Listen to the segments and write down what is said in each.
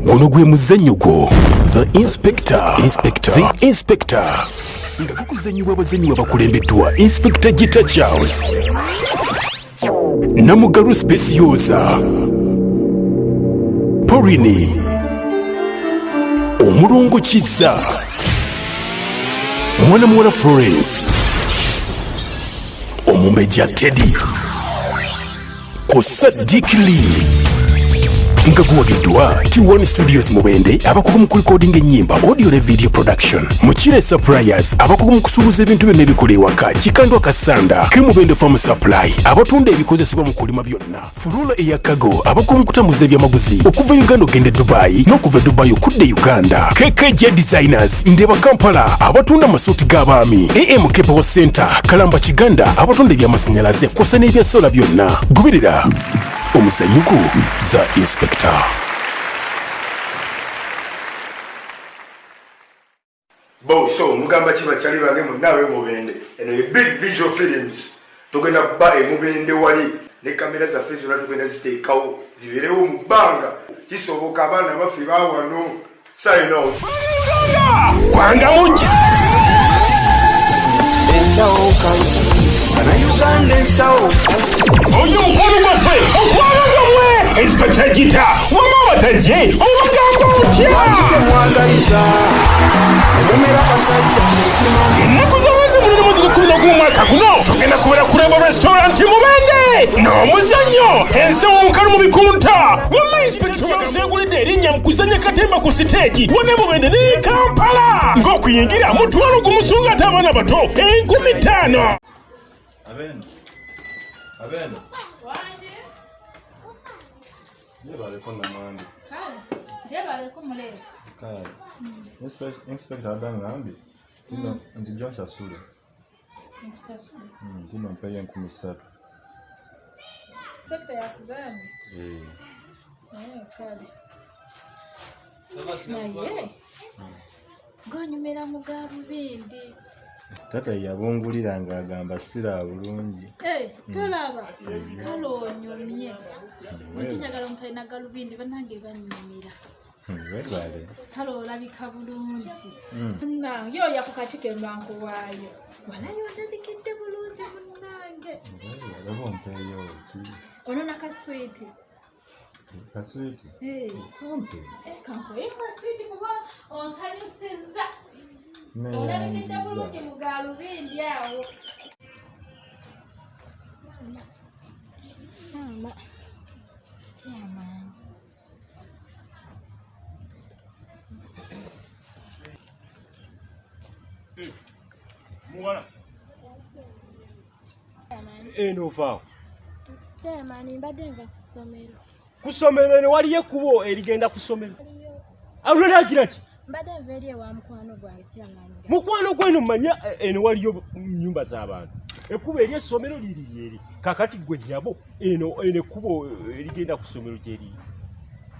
guno gwe muzannyo gwo The Inspector nga gukuzannyibwa abazannyi abakulembeddwa Inspector Gita Charles Namugaru Speciosa Porini Omulongo Kiza Mwana Muwala Florence Omumeja Teddy Kosa Dick Lee nga guwagiddwa T1 Studios Mubende abakugu mu recording ennyimba audio ne video production Mukire Suppliers abakugu mu kusuubuza ebintu byonna ebikola ewaka Kikandwa Kasanda Kimubende Farm Supply abatunda ebikozesebwa mu kulima byonna Furula Eyakago abakugu mu kutambuza ebyamaguzi okuva Uganda ogende Dubai n'okuva Dubai okudde Uganda KKJ Designers Ndeba Kampala abatunda amasuuti g'abaami AMK Power Center Kalamba Kiganda abatunda ebyamasannyalaze kw'ossa n'ebya sola byonna goberera omuzannyo gwo The Inspector. So mugamba kiba kyali bange munnawe Mubende eno ye Big Visual Films tugenda kuba Mubende wali ne kamera zaffe zonna tugenda ziteekawo zibeerewo mu bbanga kisoboka abaana baffe baawano sign out kwanga mujja oyo okwano gwaffe okwano gwamwe Inspector Gita wama wataje obagambo otya ennaku z'omwezi muliro mwezi gwa 11 mwaka guno tugenda kubeera kureba restaurant Mubende n'omuzannyo ensewo omukalu mu bikunta wama Inspector basengulidde erinnya mu kuzannya katemba ku siteegi wone Mubende ne Kampala ng'okuyingira mutwalo gumusunga ate abaana bato 50,000 Abeno. Wanje. Yebale ko namandi. Kale. Yebale ko mulele. Kale. Inspector adangambi. Kino nzijja sasule. Nkusasule. Kino mpaye 13. Sekta ya kugamba. Kale. Naye. Gonyumira mugaru bindi. Tata yabungulira ng'agamba sira bulungi. Tolaba kalonyomye. Mukinyagala mpaina galubindi banange banyumira. Webale. Talolabika bulungi. Yo yakukatike mbango waayo. Walayo ndabikidde bulungi munange. Yalabo mpeyo ki. Onona kaswiti. Kaswiti. Kampe. Kampe kaswiti kuba onsanyusiza. Ndabikidde bulungi mu galubindi awo. Mama. Chairman. Muwala. Eno vaawo. Chairman mbadde nva ku ssomero. Ku ssomero eno waliyo ekkubo erigenda ku ssomero. Olwalagira ki? Mbadde nva eri ewa mukwano gwange chairman. Mukwano gwenu manya eno waliyo nnyumba z'abantu. Ekkubo eri essomero liri lyeri. Kakati gwe nnyabo eno ekkubo erigenda ku ssomero gyeri.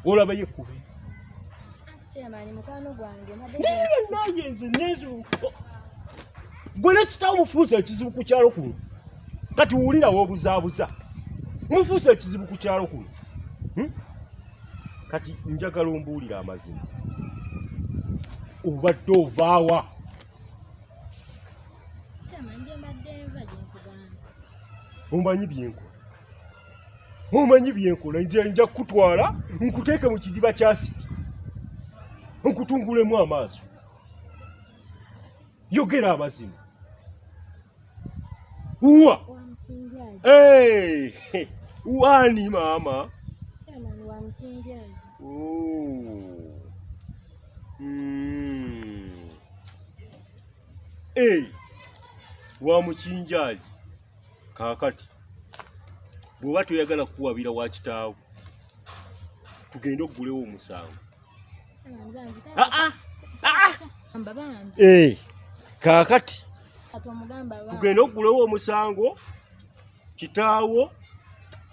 Olabayo ekkubo. Chairman mukwano gwange naye nze nezo. Gwe nekitawo mufuusa ekizibu ku kyalo kuno. Kati wuulirawo obuzaabuza. Mufuusa ekizibu ku kyalo kuno. Kati njagala ombuulira amazima. Obadde ovaawa. Omanyi byenkola nze nja kutwala nkuteeke mu kidiba kya siki nkutungulemu amaaso. Yogera amazima. Uwa wani mama. Wa mukinjaji kakati bw'oba toyagala kuwabira wa kitaawo tugende okugulewo omusango. Kakati tugende okugulewo omusango kitaawo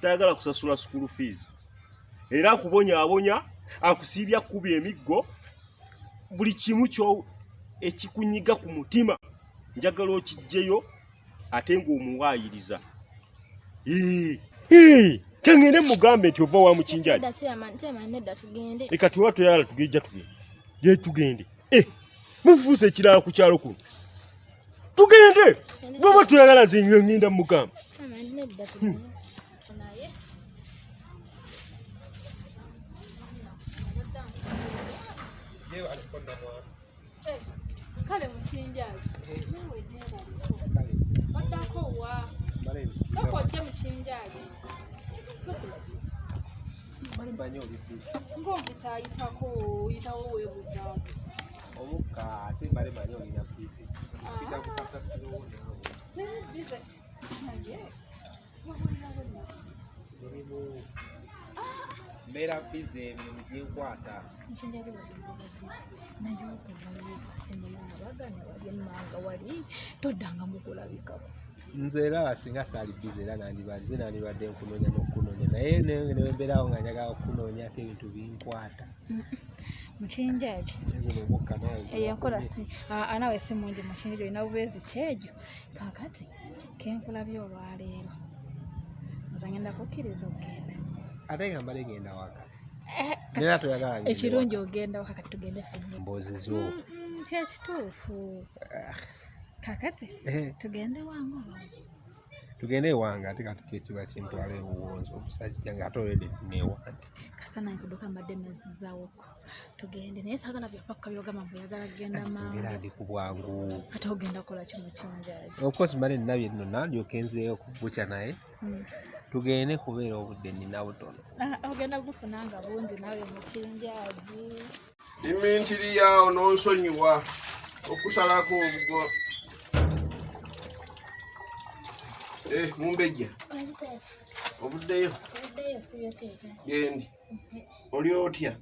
tayagala kusasula school fees era akubonyaabonya akusiibya kuba emiggo buli kimu kyo ekikunyiga ku mutima njagala okijjeyo ate ng'omuwaayiriza. Kengene mugambe nti ova wa mukinjaji. Nedda chairman nedda tugende. Eka tuwato yala tugeja tugende. Ye tugende. Mufuuse ekirala ku kyalo kuno. Tugende. Baba tuyagala nze ngenda mugambe. Chairman nedda tugende. Naye. Yewe alikonda mwa. Kale mukinjaji. Nawe jeba liko. Wadako wa. Soko je mukinjaji. Soko. Mali banyo olifisi. Ng'omutayitako oyitawo weebuza. Omukka ate mali banyo olina fisi. Pita kukasa sirowo neno. Sebize. Naye. Mulimu. Mbeera fisi emirimu gyenkwata. Mukinjaji naye okuvayo asemula abaganya bali emmanga wali toddanga mukulabikako. Nze era singa saali bize era nandibadde nkunoonya n'okunoonya naye nembeerawo nga njagala okunoonyako ebintu binkwata. Mukinjaji eyankola anawe si mungi mukinjaji olina bubeezi kyegyo kakati kenkulabye olwaleero nze ngenda kukkiriza okgenda ate nga mbale ngenda waka ekirungi ogenda waka kati tugende ffenna mbozizo kyekituufu kakati tugende wange oba tugende ewange ate kati kyekiba kintwala ebuwonzi omusajja ng'ate olwedde newange kasana nkuduka mbadde nazizaawoko tugende naye saagala byapakka byogamba mbuyagala kugenda era ndi ku bwangu ate ogenda kukola ki mukinjaji of course mbale nnabye nno nandyoka enzeeyo kubuca naye tugende kubeera obudde nina butono ogenda gufuna nga bungi nawe mukinjaji imintiri yawo nonsonyiwa okusalako obugo mumbejja obuddeyo gendi oli otya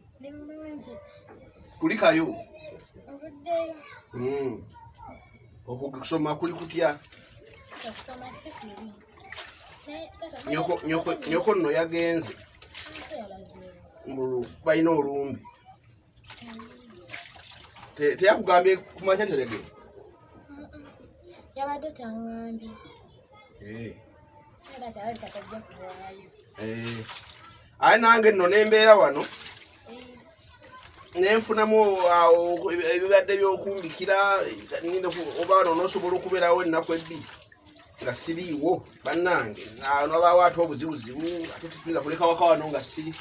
kulikayo okusoma kuli kutya nyoko nno yagenze balina olumbe teyakugambye kumakya teregere yabadde taŋŋambye aye nange nno nembeera wano nenfunamu ebibadde byokumbikira oba wano nosobola okubeerawo ennaku ebbiri nga siriiwo bannange nabaawo ate obuzibuzibu ate tetuyinza kuleka waka wano nga siri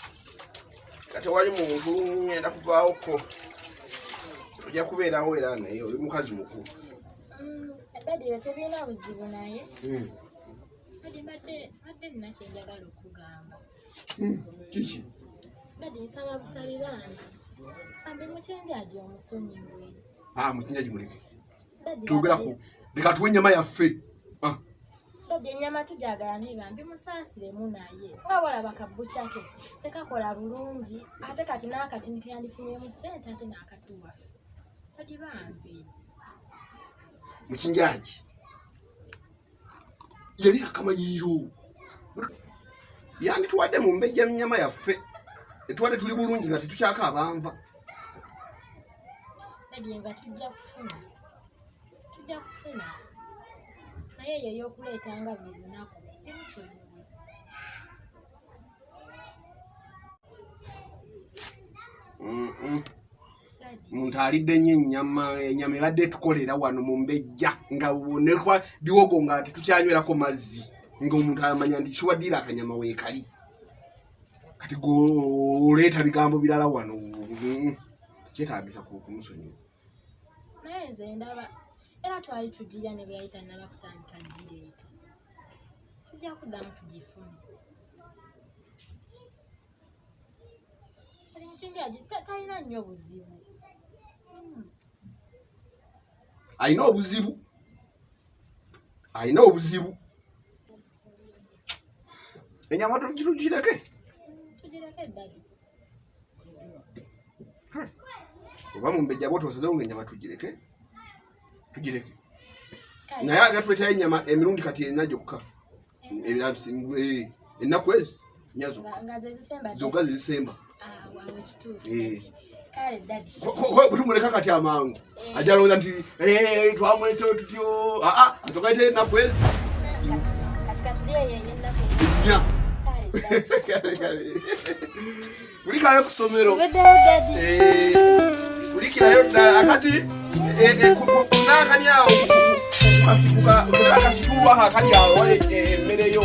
kati wali muntu ngenda kuvaawoko ojja kubeerawo era naye oli mukazi mukulu dadi ebyo tebirina buzibu naye dadi badde nina kyenjagala okugamba kiki dadi nsaba busabi bange ambe mukinjaji omusonyiwe mukinjaji muleke tuyogerako leka tuwe ennyama yaffe dadi ennyama tujagala naye bambi musaasiremu naye nga walaba kabukyake tekakola bulungi ate kati n'akati nikeyandifunyemu ssente ate n'akatuwaffe dadi bambi mukinjaji yali akamanyiiro yandituwadde mu mbejja nyama yaffe etuwadde tuli bulungi nga tetukyako abanva dadi nga tujja kufuna naye eyo ey'okuleetanga buli lunaku temusonyiwe muntu alidde nnyo ennyama ebadde tukolera wano mu mbejja nga nekwa biwogo nga tetukyanywerako mazzi ng'omuntu amanya nti kiwaddiira akanyama weekali kati goleeta bigambo birala wano kyetaagisa kumusonyiwa naye nze ndaba era twali tugirya ne bwe yayita naba kutandika gireeta tujja kuddamu tugifune kali mukinjaji talina nnyo buzibu alina obuzibu ennyama tugireke dadi oba mumbejja bwo tosazewo ng'ennyama tugireke naye ate tuleetayo ennyama emirundi kati erina gyokka ennaku ezi nyazo zokka zezisemba butumuleka kati amangu ajalowooza nti twamulesewo tutyo asoka ite ennaku ezi Ulikayo ku ssomero. Obeddeyo dadi. Ulikirayo ddala akati kunakani awo akasitulwa akali awo wali emmere yo